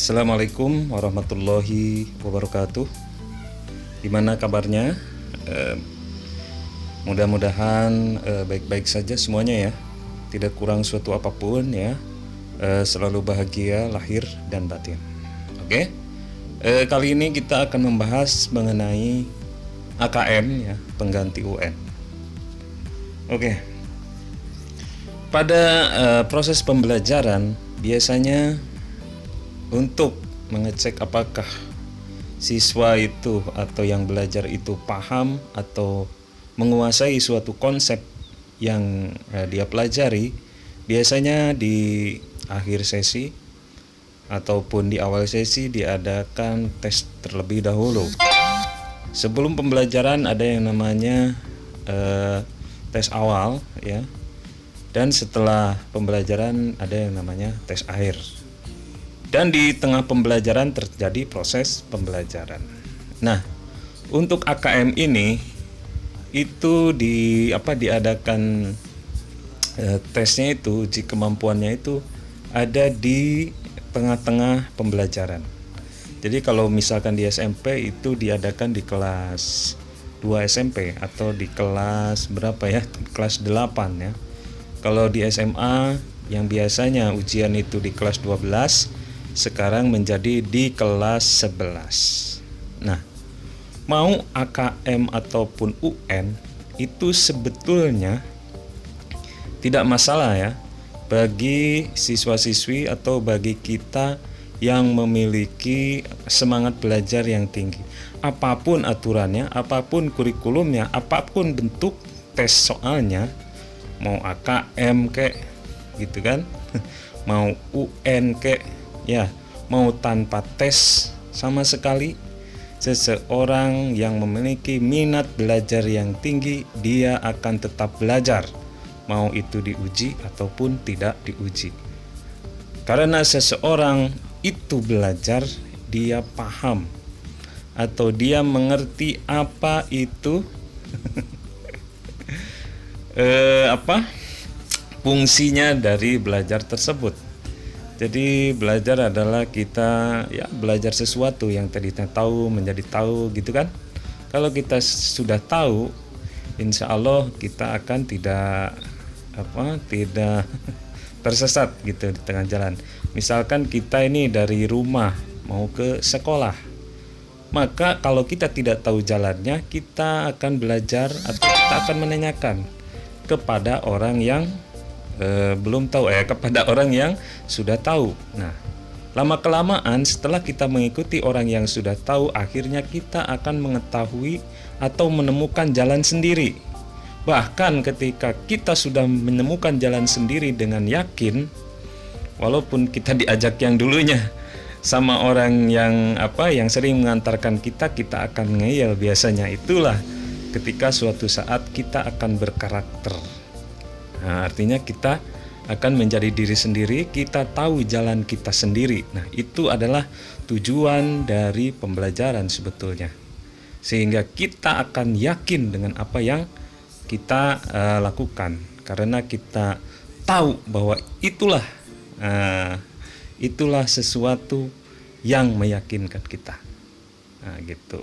Assalamualaikum warahmatullahi wabarakatuh. Gimana kabarnya? Mudah-mudahan baik-baik saja semuanya ya. Tidak kurang suatu apapun ya. Selalu bahagia lahir dan batin. Oke. Kali ini kita akan membahas mengenai AKM ya, pengganti UN. Oke. Pada proses pembelajaran biasanya untuk mengecek apakah siswa itu atau yang belajar itu paham atau menguasai suatu konsep yang dia pelajari, biasanya di akhir sesi ataupun di awal sesi diadakan tes terlebih dahulu. Sebelum pembelajaran ada yang namanya tes awal ya, dan setelah pembelajaran ada yang namanya tes akhir. Dan di tengah pembelajaran terjadi proses pembelajaran. Nah, untuk AKM ini itu diadakan tesnya itu, uji kemampuannya itu ada di tengah-tengah pembelajaran. Jadi kalau misalkan di SMP itu diadakan di kelas 2 SMP atau di kelas berapa ya? Kelas 8 ya. Kalau di SMA yang biasanya ujian itu di kelas 12 sekarang menjadi di kelas 11. Nah, mau AKM ataupun UN itu sebetulnya tidak masalah ya bagi siswa-siswi atau bagi kita yang memiliki semangat belajar yang tinggi. Apapun aturannya, apapun kurikulumnya, apapun bentuk tes soalnya, mau AKM kek gitu kan, mau UN kek ya, mau tanpa tes sama sekali, seseorang yang memiliki minat belajar yang tinggi, dia akan tetap belajar, mau itu diuji ataupun tidak diuji. Karena seseorang itu belajar, dia paham atau dia mengerti apa itu fungsinya dari belajar tersebut. Jadi belajar adalah kita ya belajar sesuatu yang tadinya tahu menjadi tahu gitu kan. Kalau kita sudah tahu, insya Allah kita akan tidak tersesat gitu di tengah jalan. Misalkan kita ini dari rumah mau ke sekolah, maka kalau kita tidak tahu jalannya, kita akan belajar atau kita akan menanyakan kepada orang yang belum tahu kepada orang yang sudah tahu. Nah, lama-kelamaan setelah kita mengikuti orang yang sudah tahu, akhirnya kita akan mengetahui atau menemukan jalan sendiri. Bahkan ketika kita sudah menemukan jalan sendiri dengan yakin, walaupun kita diajak yang dulunya sama orang yang sering mengantarkan kita akan ngeyel biasanya. Itulah ketika suatu saat kita akan berkarakter. Nah, artinya kita akan menjadi diri sendiri, kita tahu jalan kita sendiri. Nah, itu adalah tujuan dari pembelajaran sebetulnya. Sehingga kita akan yakin dengan apa yang kita lakukan. Karena kita tahu bahwa itulah sesuatu yang meyakinkan kita. Nah, gitu.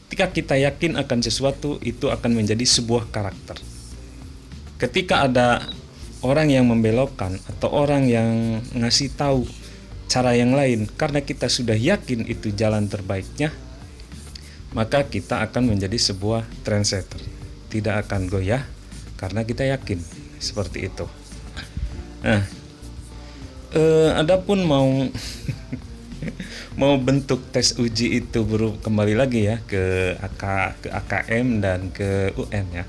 Ketika kita yakin akan sesuatu, itu akan menjadi sebuah karakter. Ketika ada orang yang membelokkan atau orang yang ngasih tahu cara yang lain karena kita sudah yakin itu jalan terbaiknya, maka kita akan menjadi sebuah trendsetter, tidak akan goyah karena kita yakin seperti itu. Nah, adapun mau bentuk tes uji itu kembali lagi ya ke AKM dan ke UN ya.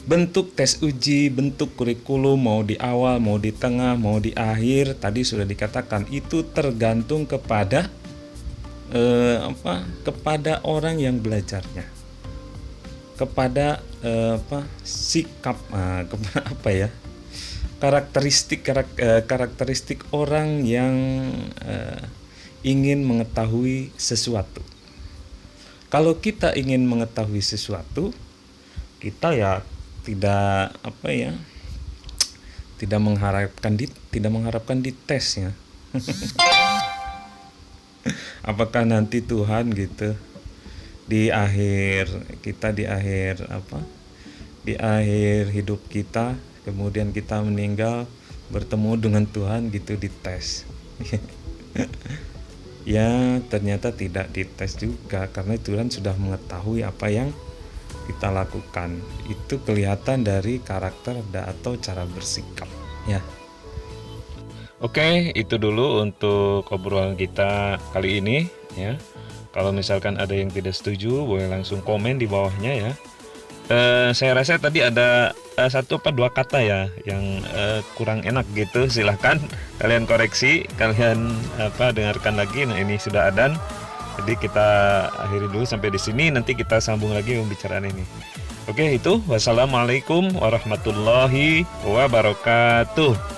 Bentuk tes uji, bentuk kurikulum mau di awal, mau di tengah, mau di akhir, tadi sudah dikatakan itu tergantung kepada kepada orang yang belajarnya, kepada sikap, karakteristik orang yang ingin mengetahui sesuatu. Kalau kita ingin mengetahui sesuatu, kita ya tidak mengharapkan di tesnya. Apakah nanti Tuhan gitu di akhir kita, di akhir apa? Di akhir hidup kita, kemudian kita meninggal bertemu dengan Tuhan gitu dites. Ya, ternyata tidak dites juga karena Tuhan sudah mengetahui apa yang kita lakukan. Itu kelihatan dari karakter atau cara bersikap, ya. Oke, itu dulu untuk obrolan kita kali ini, ya. Kalau misalkan ada yang tidak setuju, boleh langsung komen di bawahnya ya. Saya rasa tadi ada satu apa dua kata ya yang kurang enak gitu. Silahkan kalian koreksi, kalian dengarkan lagi. Nah, ini sudah adan. Jadi kita akhiri dulu sampai di sini. Nanti kita sambung lagi pembicaraan ini. Oke, itu. Wassalamualaikum warahmatullahi wabarakatuh.